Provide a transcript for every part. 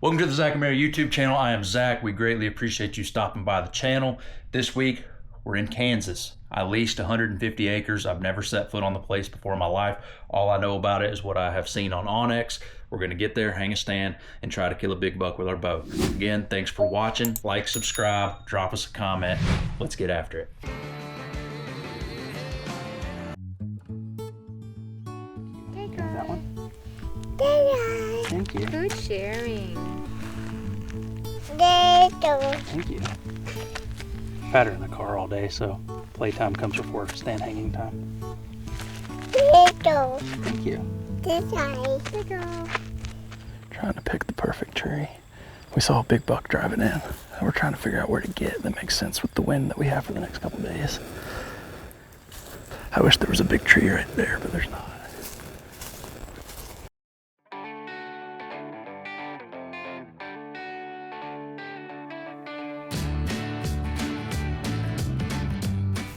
Welcome to the Zach and Mary YouTube channel. I am Zach. We greatly appreciate you stopping by the channel. This week, we're in Kansas. I leased 150 acres. I've never set foot on the place before in my life. All I know about it is what I have seen on Onyx. We're gonna get there, hang a stand, and try to kill a big buck with our bow. Again, thanks for watching. Like, subscribe, drop us a comment. Let's get after it. That one? Thank you. Good sharing. Thank you. Had her in the car all day, so playtime comes before stand hanging time. Thank you. Good girl. Trying to pick the perfect tree. We saw a big buck driving in, and we're trying to figure out where to get that makes sense with the wind that we have for the next couple days. I wish there was a big tree right there, but there's not.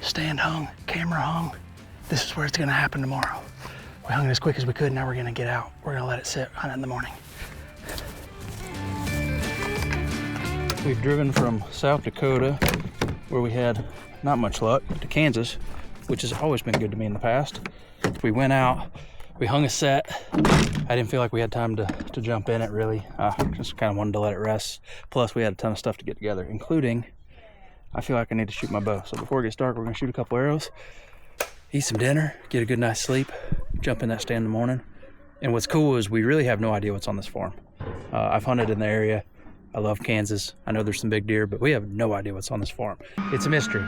Stand hung, camera hung. This is where it's gonna happen tomorrow. We hung it as quick as we could, now we're gonna get out. We're gonna let it sit, hunt in the morning. We've driven from South Dakota, where we had not much luck, to Kansas, which has always been good to me in the past. We went out, we hung a set. I didn't feel like we had time to jump in it really. Just kind of wanted to let it rest. Plus we had a ton of stuff to get together, including I feel like I need to shoot my bow. So before it gets dark, we're gonna shoot a couple arrows, eat some dinner, get a good night's sleep, jump in that stand in the morning. And what's cool is we really have no idea what's on this farm. I've hunted in the area. I love Kansas. I know there's some big deer, but we have no idea what's on this farm. It's a mystery.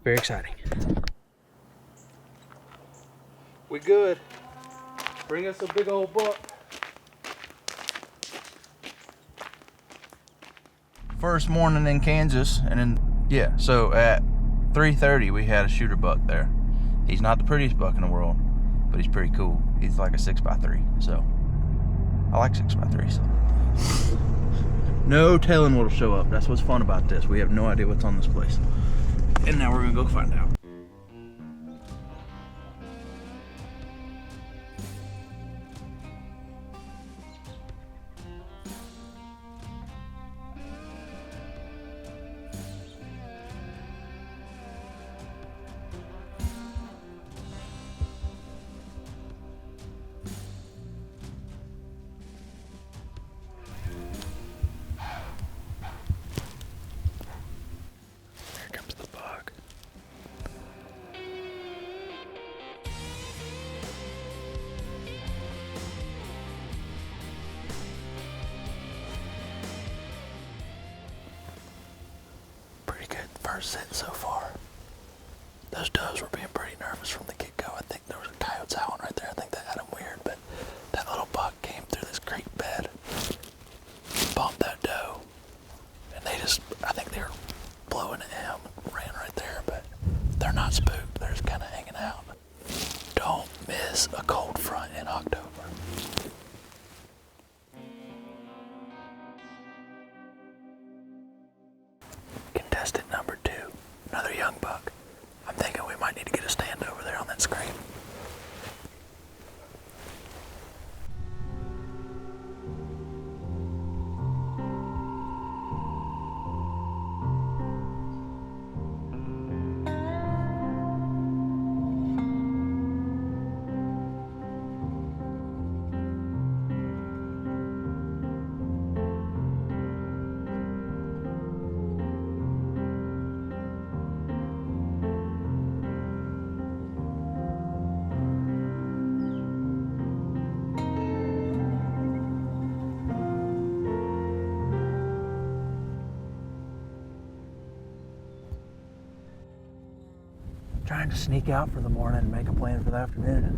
Very exciting. We good. Bring us a big old buck. First morning in Kansas, and then so at 3:30 we had a shooter buck there. He's not the prettiest buck in the world, but he's pretty cool. He's like a 6x3, so I like 6x3s. No telling what'll show up. That's what's fun about this. We have no idea what's on this place, and now we're gonna go find out. First sit so far. Those does were being pretty nervous from the get-go. I think there was a coyote howling right there. I think that had them weird, but that little buck came through this creek bed, bumped that doe, and they just, I think they were blowing at him, ran right there, but they're not spooked. They're just kind of hanging out. Don't miss a cold front in October. Contestant number 2, another young buck. I'm thinking we might need to get a stand over there on that screen. Trying to sneak out for the morning and make a plan for the afternoon.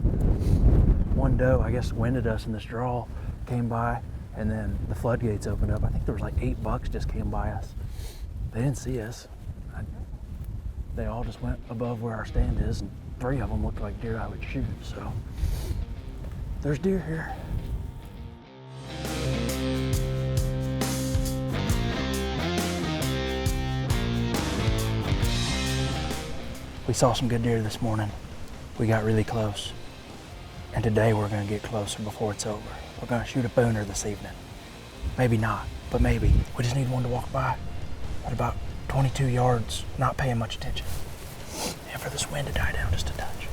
One doe, I guess, winded us in this draw, came by, and then the floodgates opened up. I think there was like 8 bucks just came by us. They didn't see us. They all just went above where our stand is, and 3 of them looked like deer I would shoot, so there's deer here. We saw some good deer this morning. We got really close. And today we're gonna get closer before it's over. We're gonna shoot a booner this evening. Maybe not, but maybe. We just need one to walk by at about 22 yards, not paying much attention. And for this wind to die down just a touch.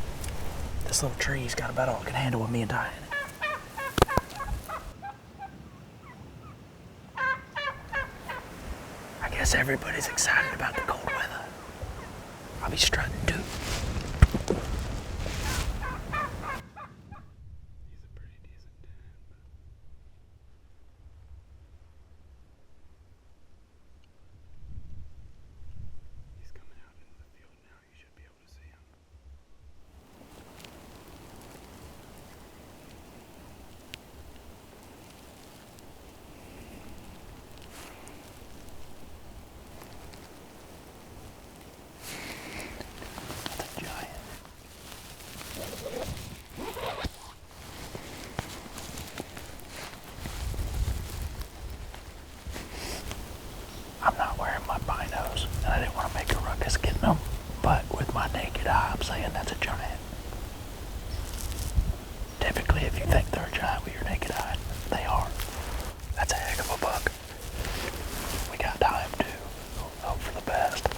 This little tree's got about all it can handle with me and Ty in it. I guess everybody's excited about the cold weather. I'll be strutting too. I'm not wearing my binos, and I didn't want to make a ruckus getting them, but with my naked eye, I'm saying that's a giant. Typically, if you think they're a giant with your naked eye, they are. That's a heck of a buck. We got time to hope for the best.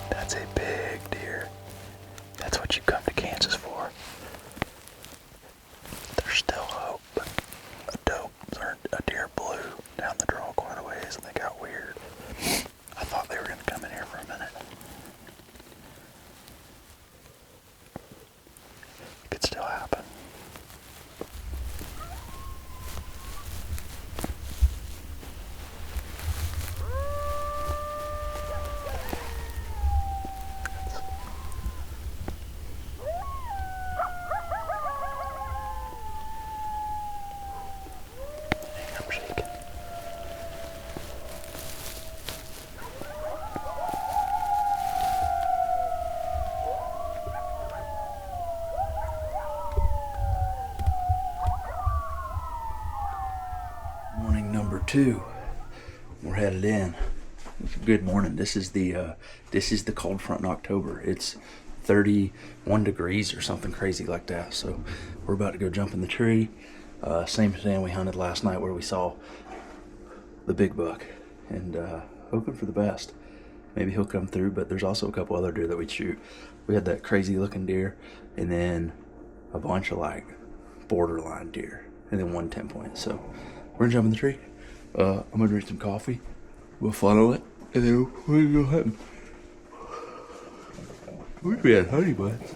That's a big deer. That's what you come to Kansas for. There's still hope, but a deer blew down the draw quite a ways and they got weird. I thought they were going to come in here for a minute. It could still happen. I'm shaking. Morning number 2. We're headed in. Good morning. This is the cold front in October. It's 31 degrees or something crazy like that. So we're about to go jump in the tree. Same stand we hunted last night where we saw the big buck, and hoping for the best. Maybe he'll come through, but there's also a couple other deer that we'd shoot. We had that crazy looking deer, and then a bunch of like borderline deer, and then one 10-point. So we're gonna jump in the tree. I'm gonna drink some coffee. We'll funnel it, and then we're gonna go hunting. We had honey buns.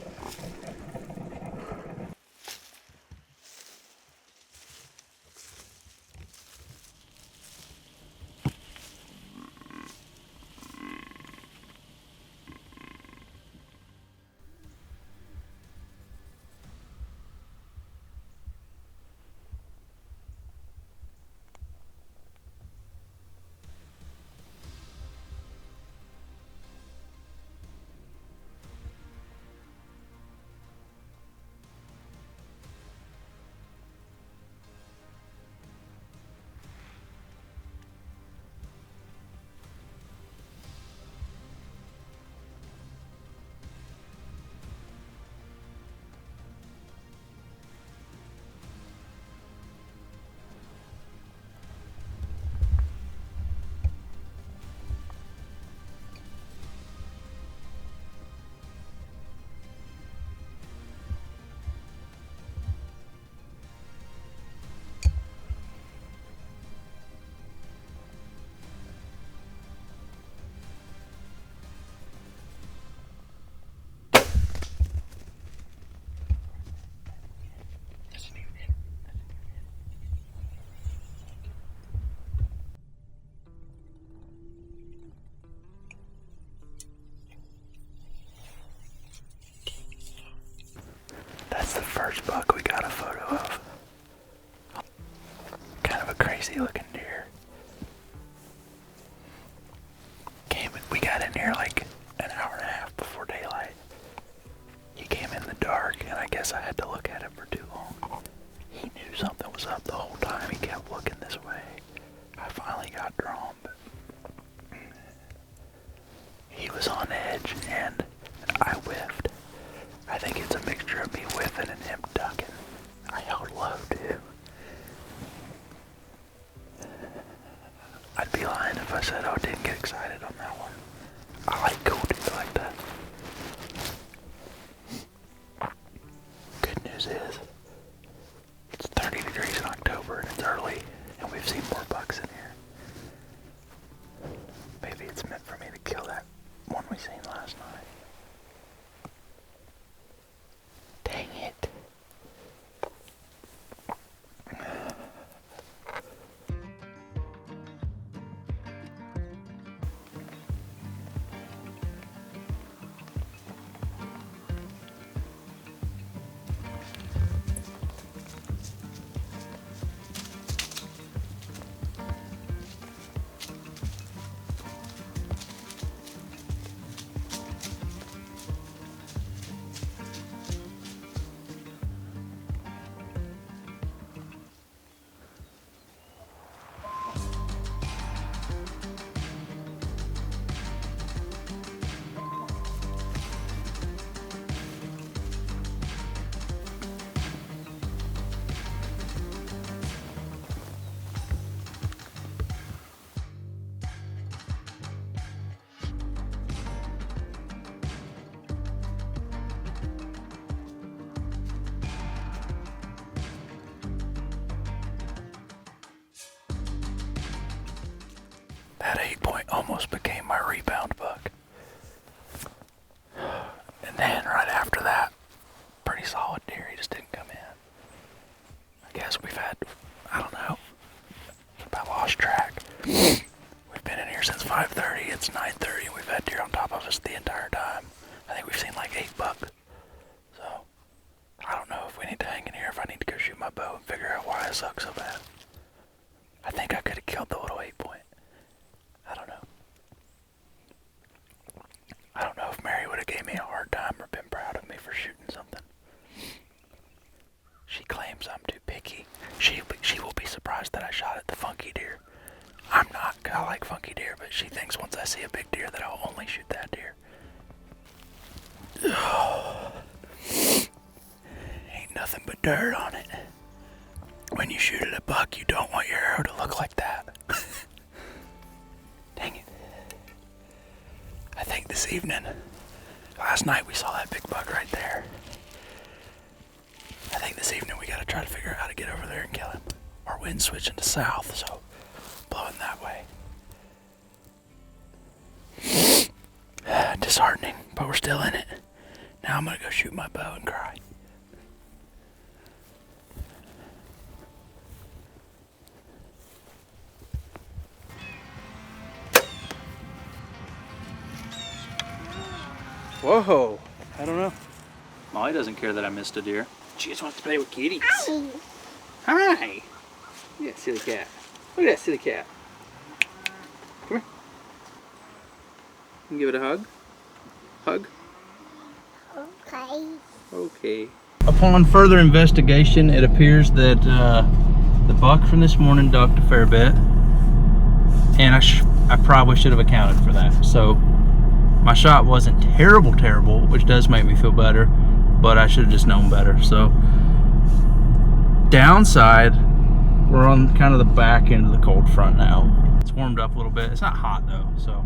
first buck we got a photo of. Kind of a crazy looking deer. We got in here like an hour and a half before daylight. He came in the dark, and I guess I had to look at him for too long. He knew something was up the whole time. He kept looking this way. I finally got drawn, but he was on edge, and I whiffed. I think it's a mixture of me whiffing and him ducking. I held low, too. I'd be lying if I said I didn't get excited on that one. I like cool deer like that. Good news is, it's 30 degrees in October and it's early, and we've seen more bucks in here. Maybe it's meant for me to kill that one we seen last night. Dang it. That 8-point almost became my rebound buck. And then right after that, pretty solid deer. He just didn't come in. I guess we've had, I don't know, I lost track. We've been in here since 5:30. It's 9:30 and we've had deer on top of us the entire time. I think we've seen like 8 bucks. So, I don't know if we need to hang in here, if I need to go shoot my bow and figure out why I suck so bad. I think I could have killed the little 8-point. I don't know. I don't know if Mary would have gave me a hard time or been proud of me for shooting something. She claims I'm too picky. She will be surprised that I shot at the funky deer. I'm not. I like funky deer, but she thinks once I see a big deer that I'll only shoot that deer. Ain't nothing but dirt on it. When you shoot at a buck, you don't want your arrow to look like that. Dang it. I think this evening, last night we saw that big buck right there. I think this evening we gotta try to figure out how to get over there and kill him. Our wind's switching to south, so blowing that way. Disheartening, but we're still in it. Now I'm gonna go shoot my bow and cry. Whoa, I don't know. Molly doesn't care that I missed a deer. She just wants to play with kitties. Hi. Look at that silly cat. Look at that silly cat. Come here. You can give it a hug. Hug. Okay. Okay. Upon further investigation, it appears that the buck from this morning ducked a fair bit, and I probably should have accounted for that. So my shot wasn't terrible, which does make me feel better, but I should have just known better. So downside, we're on kind of the back end of the cold front now. It's warmed up a little bit. It's not hot though, so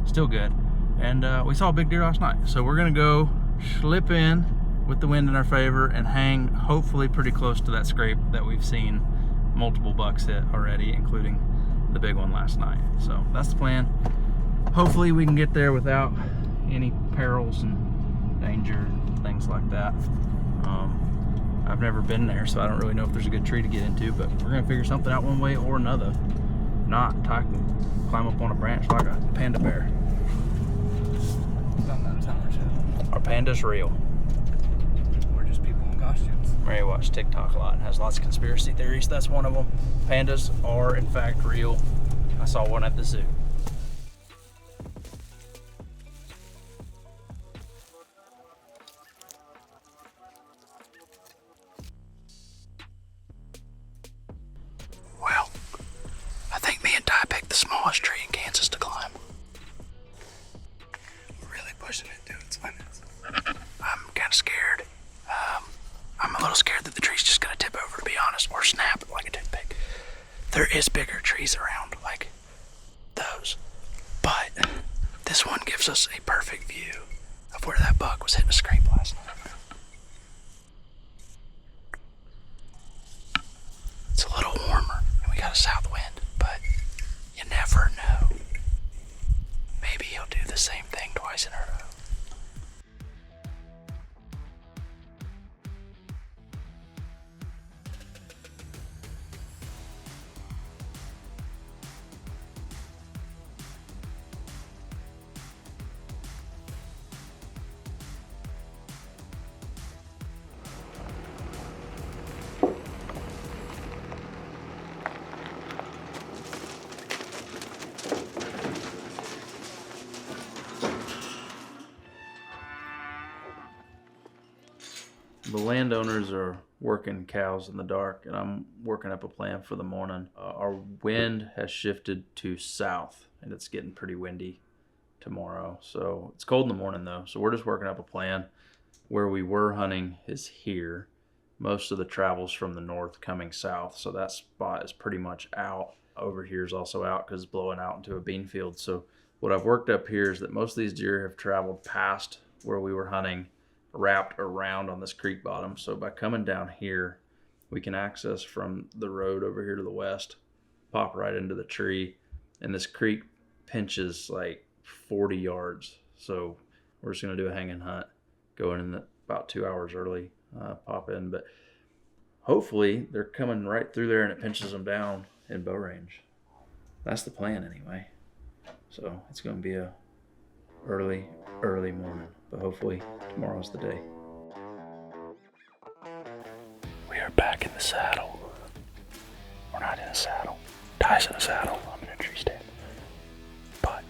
still good. And we saw a big deer last night, so we're gonna go slip in with the wind in our favor and hang hopefully pretty close to that scrape that we've seen multiple bucks hit already, including the big one last night. So that's the plan. Hopefully we can get there without any perils and danger and things like that. I've never been there, so I don't really know if there's a good tree to get into, but we're gonna figure something out one way or another. If not, I can climb up on a branch like a panda bear. Our panda's real. We're just people in costumes. Mary watches TikTok a lot and has lots of conspiracy theories. That's one of them. Pandas are in fact real. I saw one at the zoo. Well, I think me and Ty picked the smallest tree in Kansas to climb. We're really pushing it to its limits. I'm kind of scared. I'm a little scared that the tree's just gonna tip over, to be honest, or snap like a toothpick. There is bigger trees around, like those, but this one gives us a perfect view of where that buck was hitting a scrape last night. It's a little warmer, and we got a south wind, but you never know. Maybe he'll do the same thing twice in a row. The landowners are working cows in the dark, and I'm working up a plan for the morning. Our wind has shifted to south, and it's getting pretty windy tomorrow. So it's cold in the morning, though. So we're just working up a plan. Where we were hunting is here. Most of the travel's from the north coming south, so that spot is pretty much out. Over here is also out because it's blowing out into a bean field. So what I've worked up here is that most of these deer have traveled past where we were hunting, wrapped around on this creek bottom. So by coming down here, we can access from the road over here to the west, pop right into the tree, and this creek pinches like 40 yards. So we're just gonna do a hanging hunt, go in about 2 hours early, pop in, but hopefully they're coming right through there and it pinches them down in bow range. That's the plan anyway. So it's gonna be a early morning, but hopefully tomorrow's the day. We are back in the saddle. We're not in a saddle. Ty's in a saddle. I'm in a tree stand. But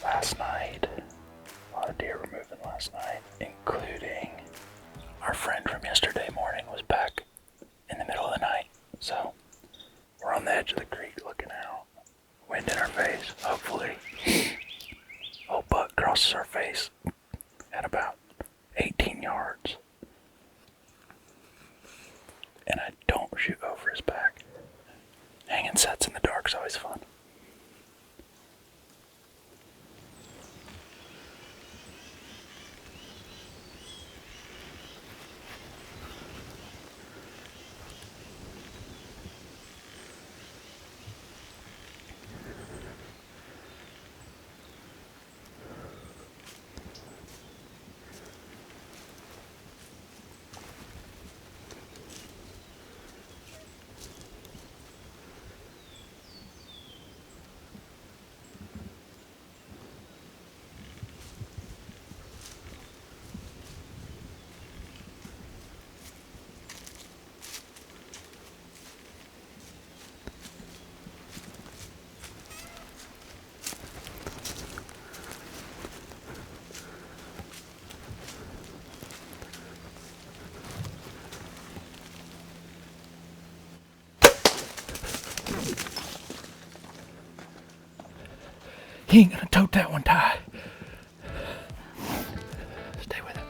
last night, a lot of deer were moving last night, including our friend from yesterday morning was back in the middle of the night. So we're on the edge of the creek looking out. Wind in our face, hopefully. Old buck crosses our face at about 18 yards. And I don't shoot over his back. Hanging sets in the dark is always fun. He ain't gonna tote that one, Ty. Stay with him.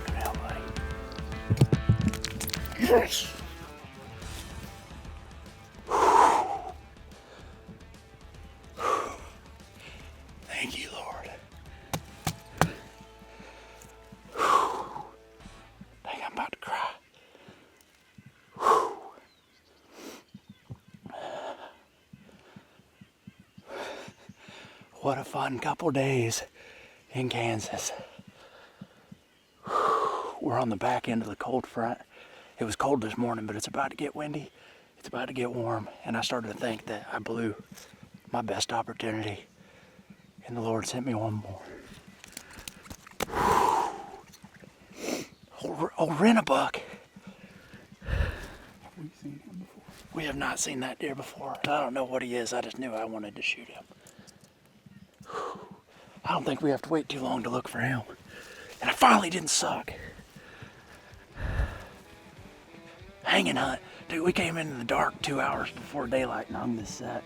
Come out, buddy. Yes. Thank you, Lord. I think I'm about to cry. What a fun couple days in Kansas. We're on the back end of the cold front. It was cold this morning, but it's about to get windy. It's about to get warm. And I started to think that I blew my best opportunity. And the Lord sent me one more. Old Rent-A-Buck. Have we seen him before? We have not seen that deer before. I don't know what he is. I just knew I wanted to shoot him. I don't think we have to wait too long to look for him. And I finally didn't suck. Hanging hunt. Dude, we came in the dark 2 hours before daylight and hung this set.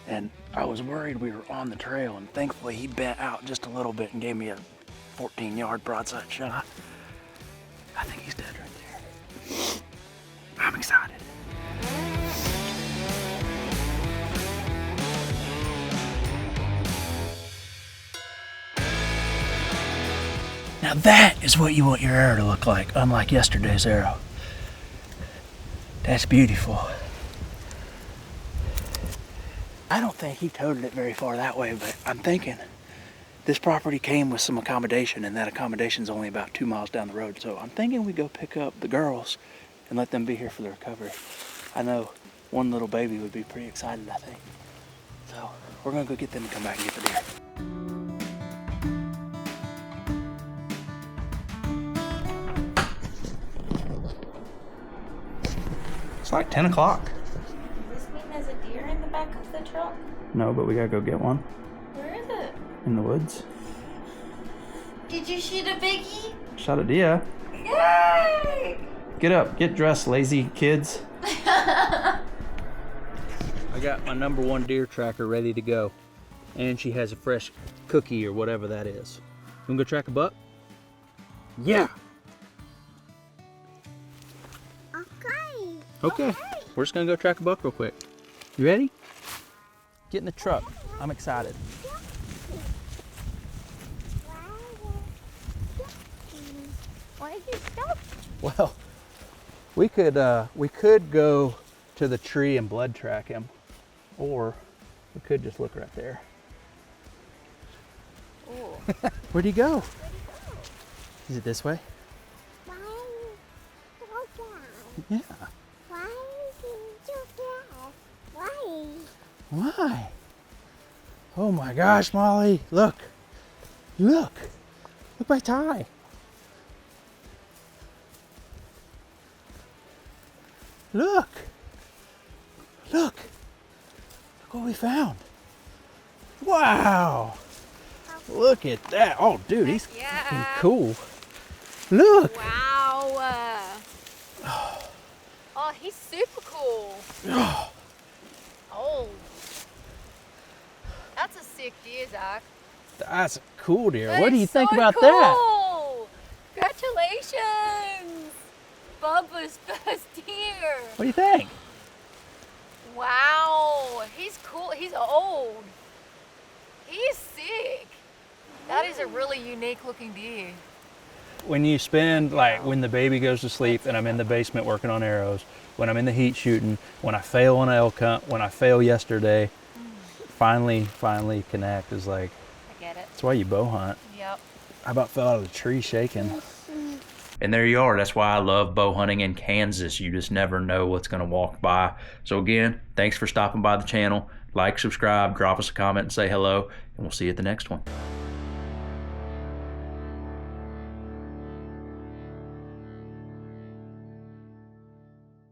And I was worried we were on the trail, and thankfully he bent out just a little bit and gave me a 14-yard broadside shot. I think he's dead right there. I'm excited. Now that is what you want your arrow to look like, unlike yesterday's arrow. That's beautiful. I don't think he toted it very far that way, but I'm thinking this property came with some accommodation, and that accommodation's only about 2 miles down the road. So I'm thinking we go pick up the girls and let them be here for the recovery. I know one little baby would be pretty excited, I think. So we're gonna go get them and come back and get the deer. It's like 10 o'clock. Does this mean there's a deer in the back of the truck? No, but we gotta go get one Where is it? in the woods. Did you shoot a biggie? Shot a deer. Yay! Get up, get dressed, lazy kids. I got my #1 deer tracker ready to go. And she has a fresh cookie or whatever that is. You wanna go track a buck? Yeah. Okay, we're just gonna go track a buck real quick. You ready? Get in the truck. I'm excited. Why did you stop? Well, we could go to the tree and blood track him, or we could just look right there. Where'd he go? Is it this way? Why? Yeah. Why did you laugh? Why? Why? Oh my gosh, Molly! Look, look my tie. Look what we found. Wow! Look at that. Oh, dude, he's fucking cool. Look. Wow. Oh, he's super cool. Oh. That's a sick deer, Zach. That's a cool deer. That What do is you think so about cool. that? Congratulations. Bubba's first deer. What do you think? Wow. He's cool. He's old. He's sick. That is a really unique looking deer. When you spend, like, when the baby goes to sleep and I'm in the basement working on arrows, when I'm in the heat shooting, when I fail on an elk hunt, when I fail yesterday, finally connect is like, I get it. that's why you bow hunt. Yep. I about fell out of the tree shaking. And there you are. That's why I love bow hunting in Kansas. You just never know what's going to walk by. So again, thanks for stopping by the channel. Like, subscribe, drop us a comment and say hello, and we'll see you at the next one.